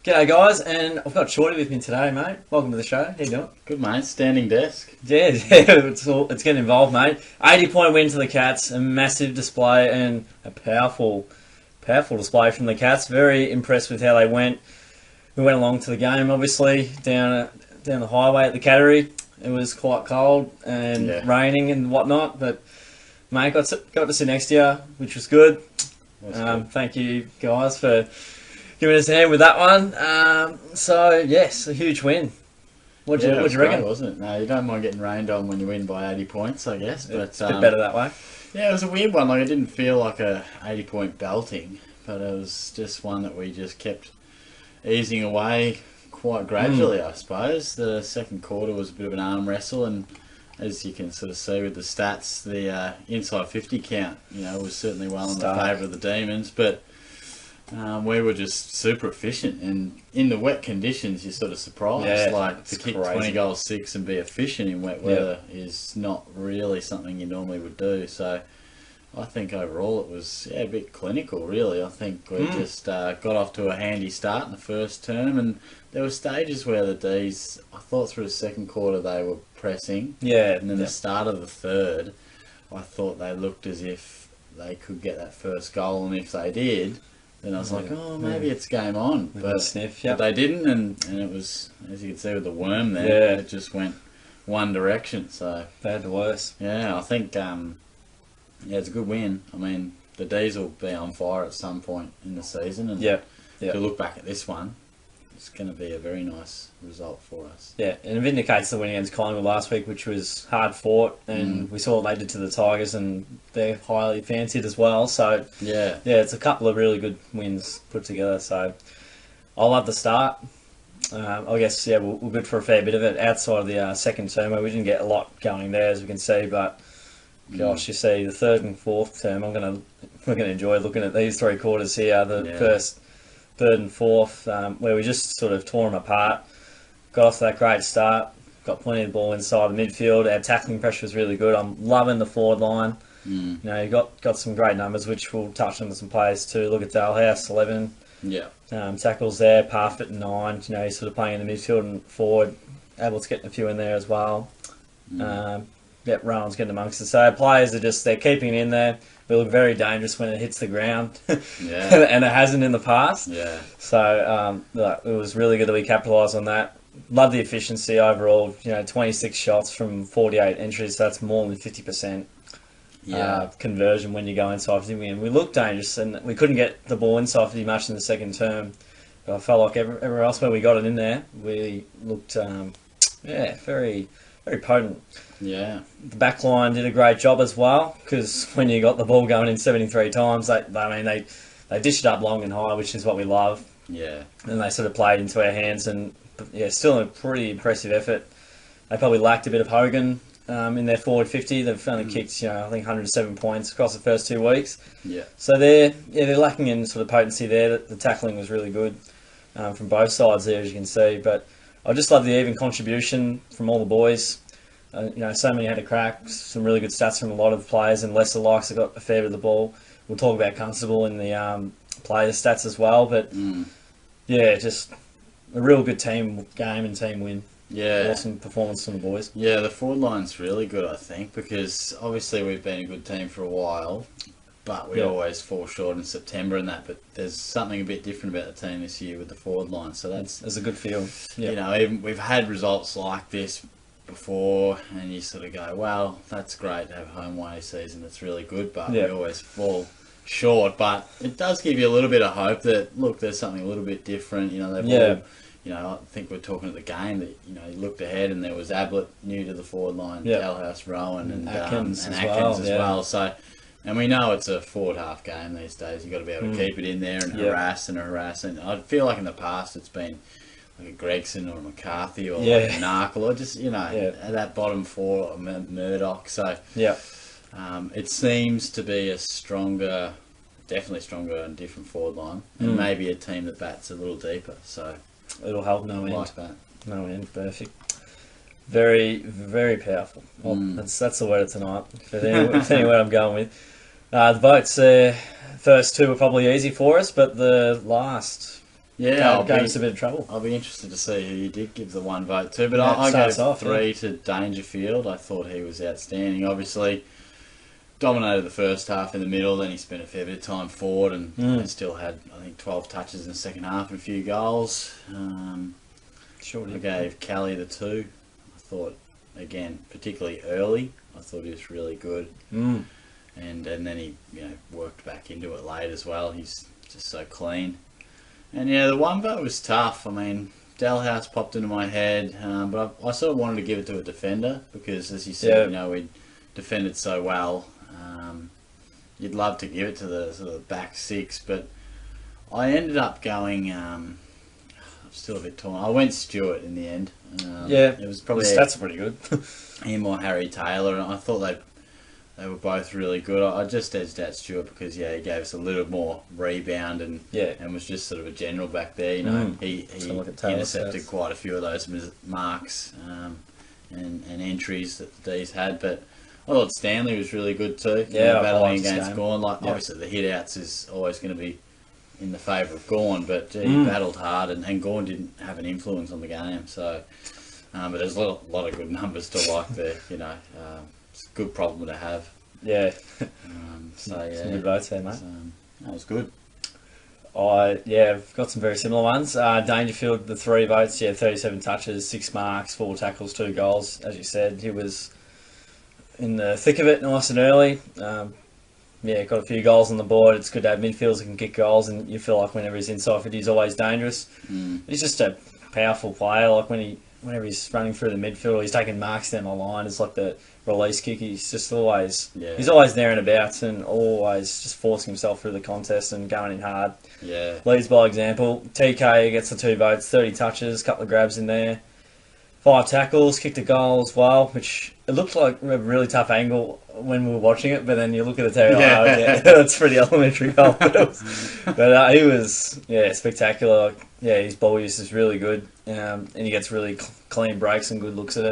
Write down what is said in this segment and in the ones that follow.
G'day guys, and I've got Shorty with me today, mate. Welcome to the show. How you doing? Good, mate. Standing desk. Yeah, it's getting involved, mate. 80-point win to the Cats, a massive display and a powerful display from the Cats. Very impressed with how they went. We went along to the game, obviously, down the highway at the Cattery. It was quite cold and raining and whatnot, but mate, got to sit next to you, which was good. Thank you guys for giving us a hand with that one. So yes, a huge win. What'd you reckon? Great, wasn't it? No, you don't mind getting rained on when you win by 80 points, I guess. But it's a bit better that way. Yeah, it was a weird one. Like, it didn't feel like a 80-point belting, but it was just one that we just kept easing away quite gradually, I suppose. The second quarter was a bit of an arm wrestle, and as you can sort of see with the stats, the inside 50 count, was certainly well in the favour of the Demons, but we were just super efficient, and in the wet conditions, you're sort of surprised. To kick 20 goals 6 and be efficient in wet weather is not really something you normally would do. So I think overall it was a bit clinical, really. I think we just got off to a handy start in the first term, and there were stages where the D's, I thought through the second quarter they were pressing, and then the start of the third, I thought they looked as if they could get that first goal, and if they did, then I was like, oh, maybe it's game on. But they didn't, and it was, as you can see with the worm there, it just went one direction. So they had the worst. Yeah, I think it's a good win. I mean, the D's will be on fire at some point in the season, and if you look back at this one, it's going to be a very nice result for us. Yeah, and it vindicates the win against Collingwood last week, which was hard fought, and we saw what they did to the Tigers, and they're highly fancied as well. So it's a couple of really good wins put together. So I love the start. I guess we're good for a fair bit of it outside of the second term, where we didn't get a lot going there, as we can see. But gosh, you see the third and fourth term, we're gonna enjoy looking at these three quarters here. The first, third and fourth, where we just sort of tore them apart. Got off to that great start. Got plenty of ball inside the midfield. Our tackling pressure was really good. I'm loving the forward line. You got some great numbers, which we'll touch on with some players too. Look at Dalhouse, 11. Tackles there. Parfitt, 9. He's sort of playing in the midfield and forward. Able to get a few in there as well. Rowan's getting amongst it. So players are they're keeping it in there. We look very dangerous when it hits the ground, and it hasn't in the past. So it was really good that we capitalised on that. Love the efficiency overall. 26 shots from 48 entries. So that's more than 50% conversion when you go inside 50. And we looked dangerous, and we couldn't get the ball inside 50 much in the second term. But I felt like everywhere else where we got it in there, we looked very, very potent. The back line did a great job as well, because when you got the ball going in 73 times, they dished it up long and high, which is what we love. And they sort of played into our hands, and still a pretty impressive effort. They probably lacked a bit of Hogan in their forward 50. They've only kicked, I think 107 points across the first 2 weeks. So they're lacking in sort of potency there. The tackling was really good from both sides there, as you can see. But I just love the even contribution from all the boys. So many had a crack. Some really good stats from a lot of players, and Lesser likes have got a fair bit of the ball. We'll talk about Constable in the player stats as well. But just a real good team game and team win. Awesome performance from the boys. The forward line's really good, I think, because obviously we've been a good team for a while, but we always fall short in September and that. But there's something a bit different about the team this year with the forward line. So that's a good feel. Even we've had results like this before, and you sort of go, well, that's great to have a home away season, that's really good, but we always fall short. But it does give you a little bit of hope that, look, there's something a little bit different. They've all, I think we're talking at the game that, you looked ahead and there was Ablett new to the forward line, Dalhouse, Rowan, and Atkins as well. So, and we know it's a forward half game these days. You've got to be able to keep it in there and harass. And I feel like in the past it's been like a Gregson or a McCarthy or like a Narkle, or just, at that bottom four, Murdoch. So it seems to be a definitely stronger and different forward line, and maybe a team that bats a little deeper. So it'll help no end. Like that. No end, perfect. Very, very powerful. Well, that's the word of tonight. If any word I'm going with. The votes, first two were probably easy for us, but the last Yeah, gave us a bit of trouble. I'll be interested to see who you did give the 1 vote to, but I gave 3 to Dangerfield. I thought he was outstanding. Obviously, dominated the first half in the middle, then he spent a fair bit of time forward, and still had, I think, 12 touches in the second half and a few goals. Sure did. I gave Callie the 2. I thought, again, particularly early, I thought he was really good. And then he worked back into it late as well. He's just so clean. And yeah, the 1 vote was tough. I mean, Dalhouse popped into my head, but I sort of wanted to give it to a defender because, as you said, we defended so well. You'd love to give it to the sort of back 6, but I ended up going. I'm still a bit torn. I went Stewart in the end. It was probably the stats are pretty good. him or Harry Taylor, and I thought they were both really good. I just edged out Stewart because he gave us a little more rebound and was just sort of a general back there. He intercepted quite a few of those marks and entries that the D's had, but I thought Stanley was really good too. Battling against Gawn. Obviously the hit outs is always going to be in the favour of Gawn, but he battled hard, and Gawn didn't have an influence on the game. So, but there's a lot of good numbers to like there. It's a good problem to have. Yeah. Some good votes there, mate. That was good. I've got some very similar ones. Dangerfield, the 3 votes, 37 touches, 6 marks, 4 tackles, 2 goals. As you said, he was in the thick of it, nice and early. Got a few goals on the board. It's good to have midfielders who can kick goals, and you feel like whenever he's inside it, he's always dangerous. He's just a powerful player. Like whenever he's running through the midfield, or he's taking marks down the line. It's like the release kick. He's just always he's always there and about, and always just forcing himself through the contest and going in hard. Yeah, leads by example. TK gets the 2 votes, 30 touches, couple of grabs in there, 5 tackles, kicked a goal as well, which it looked like a really tough angle when we were watching it, but then you look at the tail, that's pretty elementary goal. But he was spectacular. His ball use is really good, and he gets really clean breaks and good looks at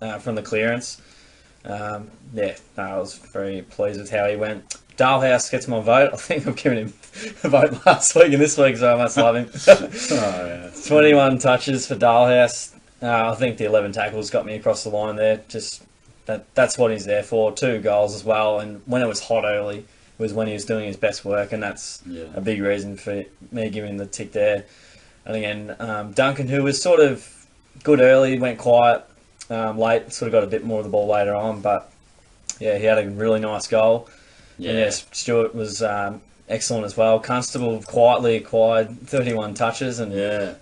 it from the clearance. I was very pleased with how he went. Dalhouse gets my vote. I think I've given him a vote last week and this week, so I must love him. 21 touches for Dalhouse. I think the 11 tackles got me across the line there. Just that's what he's there for. 2 goals as well, and when it was hot early was when he was doing his best work, and that's a big reason for me giving him the tick there. And again, Duncan, who was sort of good early, went quiet late, sort of got a bit more of the ball later on, but he had a really nice goal. And Stewart was excellent as well. Constable quietly acquired 31 touches, and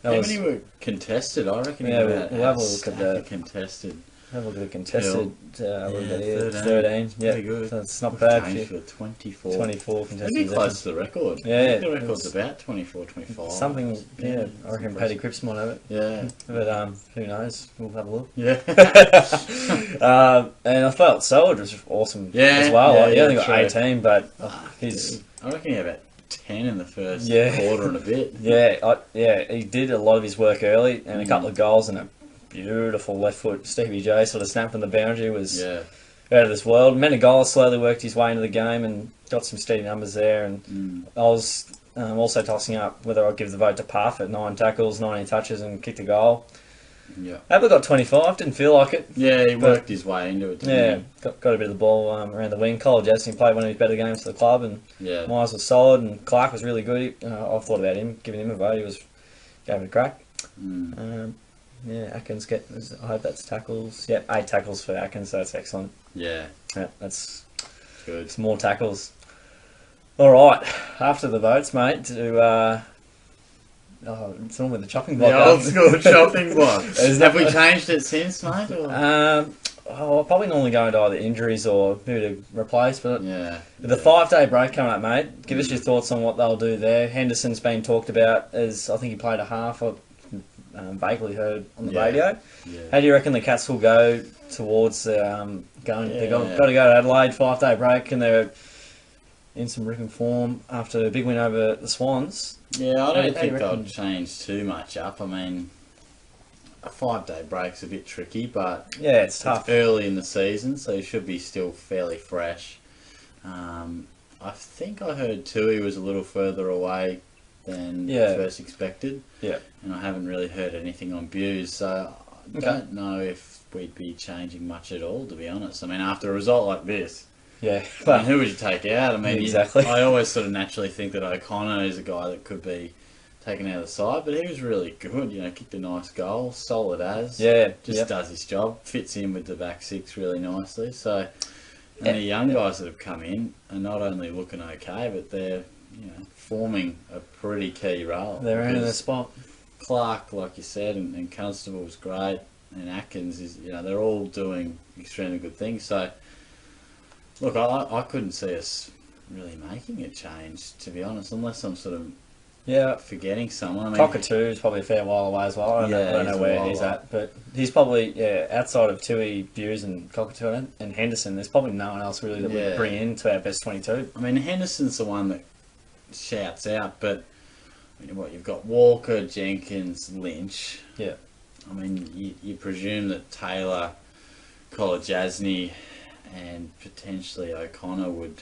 how many were contested? I reckon. We'll have a look at the contested. Have a look at the contested. 13. Very good. So it's not bad. For 24. 24 contested. That'd be close to the record. Yeah, I think the record's about 24, 25. Something. I reckon Paddy Cripps might have it. Yeah, but who knows? We'll have a look. Yeah. And I felt Selwood was awesome as well. He only got 18, but he's. I reckon he had about 10 in the first quarter and a bit. He did a lot of his work early, and a couple of goals and a beautiful left foot Stevie J sort of snap from the boundary was out of this world. Menegola slowly worked his way into the game and got some steady numbers there. And I was also tossing up whether I'd give the vote to Puff at 9 tackles, 19 touches, and kicked a goal. Abel got 25, didn't feel like it. He worked his way into it. Got a bit of the ball around the wing. Cole Jadson played one of his better games for the club, and Myers was solid, and Clark was really good. I've thought about giving him a vote. Gave it a crack. Atkins I hope that's tackles. 8 tackles for Atkins, so that's excellent. That's good. Some more tackles. All right, after the votes, mate, it's normally the chopping block. The old school chopping block. Have we changed it since, mate? I'll probably normally go into either injuries or who to replace, but with the 5-day break coming up, mate, give us your thoughts on what they'll do there. Henderson's been talked about as, I think he played a half, or vaguely heard on the radio. How do you reckon the Cats will go towards going? They've got to go to Adelaide, 5-day break, and they're in some ripping form after a big win over the Swans. I don't think they'll change too much up. I mean, a 5-day break's a bit tricky, but it's tough. It's early in the season, so you should be still fairly fresh. I think I heard Tui was a little further away than first expected. Yeah. And I haven't really heard anything on Buse, so I don't know if we'd be changing much at all, to be honest. I mean, after a result like this, well, I mean, who would you take out? I mean, exactly. I always sort of naturally think that O'Connor is a guy that could be taken out of the side, but he was really good, kicked a nice goal, solid as. Does his job, fits in with the back six really nicely. So, and the young guys that have come in are not only looking okay, but they're, forming a pretty key role. They're earning their spot. Clark, like you said, and Constable was great, and Atkins is, they're all doing extremely good things. So, look, I couldn't see us really making a change, to be honest, unless I'm sort of forgetting someone. I mean, Cockatoo is probably a fair while away as well. I don't know where he's at, but he's probably outside of Tui, Buse, and Cockatoo and Henderson. There's probably no one else really that would bring into our best 22. I mean, Henderson's the one that shouts out, but you've got Walker, Jenkins, Lynch. Yeah. I mean, you presume that Taylor, Kolajasny, and potentially O'Connor would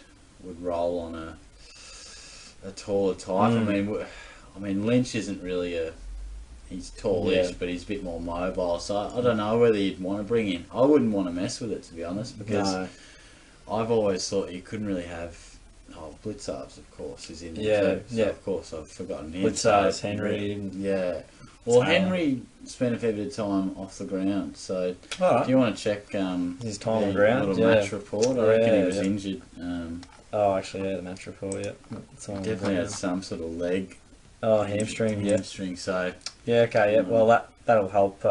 roll on a taller type. I mean, Lynch isn't really he's tallish, but he's a bit more mobile. So I don't know whether you'd want to bring in. I wouldn't want to mess with it, to be honest, because I've always thought you couldn't really have. Oh, Blitzarves, of course, is in there too. So of course, I've forgotten him. Blitzarves, Henry. Yeah. Well, Henry spent a fair bit of time off the ground, so do you want to check his time on the ground? Little match report? I reckon he was injured. Actually, the match report, Definitely had some sort of leg. Hamstring, Hamstring, so... Yeah, okay, yeah. Well, that'll help,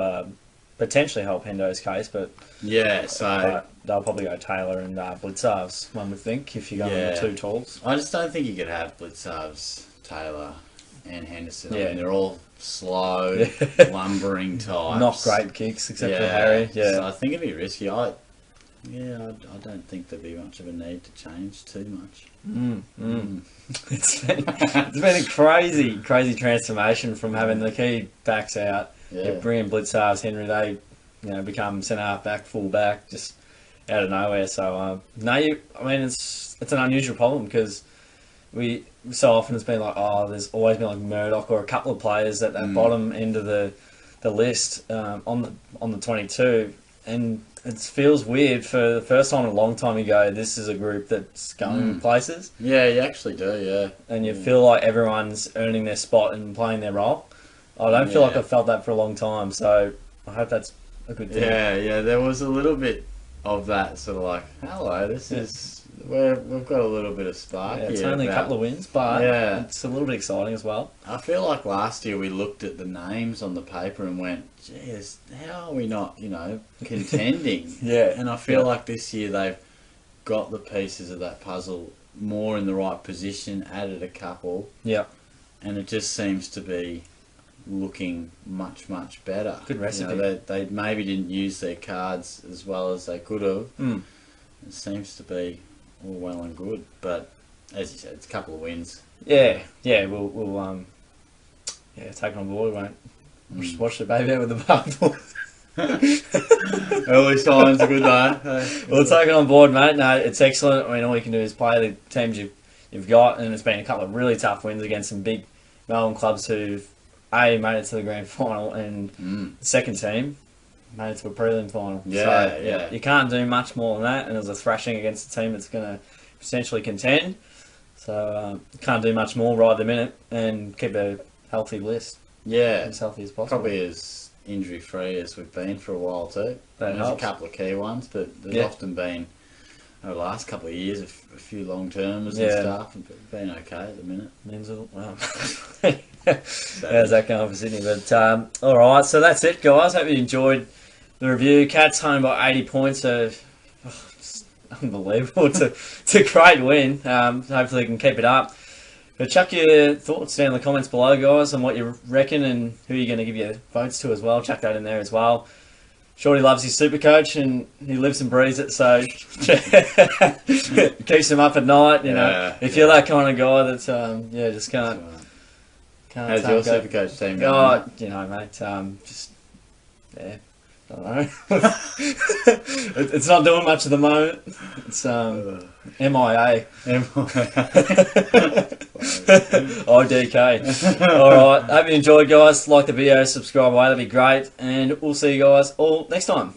potentially help Hendo's case, but... Yeah, so... They'll probably go Taylor and Blitzarves, one would think, if you're going with the two talls. I just don't think you could have Blitzarves, Taylor, and Henderson. I mean, they're all slow, lumbering types. Not great kicks, except for Harry. Yeah, so I think it'd be risky. I don't think there'd be much of a need to change too much. It's been a crazy transformation from having the key backs out, bringing Blitzarves, Henry. They become centre half back, full back, just out of nowhere. So it's an unusual problem because we so often it's been like, there's always been like Murdoch or a couple of players at that bottom end of the list on the 22, and it feels weird for the first time in a long time ago. This is a group that's going places. Yeah, you actually do. Yeah, and you feel like everyone's earning their spot and playing their role. I don't feel like I've felt that for a long time, so I hope that's a good thing. Yeah. There was a little bit of that sort of like, hello, this is we've got a little bit of spark. It's only a couple of wins, but it's a little bit exciting as well. I feel like last year we looked at the names on the paper and went, geez, how are we not, contending? And I feel like this year they've got the pieces of that puzzle more in the right position, added a couple. And it just seems to be looking much better. Good recipe. They maybe didn't use their cards as well as they could have. It seems to be all well and good, but as you said, it's a couple of wins. We'll take it on board. We won't watch the baby out with the bathwater. Early signs are good though. We'll take it on board, mate. No, it's excellent. I mean, all you can do is play the teams you've got, and it's been a couple of really tough wins against some big Melbourne clubs who've made it to the grand final, and the second team made it to a prelim final. You can't do much more than that, and it was a thrashing against a team that's going to potentially contend. So can't do much more right at the minute and keep a healthy list. As healthy as possible. Probably as injury free as we've been for a while too. There's a couple of key ones, but there's often been over the last couple of years a few long termers and stuff, and been okay at the minute. How's that going for Sydney? But all right, so that's it, guys. Hope you enjoyed the review. Cats home by 80 points. So it's unbelievable. It's a great win. Hopefully, we can keep it up. But chuck your thoughts down in the comments below, guys, on what you reckon and who you're going to give your votes to as well. Chuck that in there as well. Shorty loves his super coach and he lives and breathes it, so keeps him up at night. If you're that kind of guy that's just can't. How's your super coach team going? Mate, I don't know. It's not doing much at the moment. It's MIA. IDK. Alright, hope you enjoyed, guys. Like the video, subscribe away, that'd be great. And we'll see you guys all next time.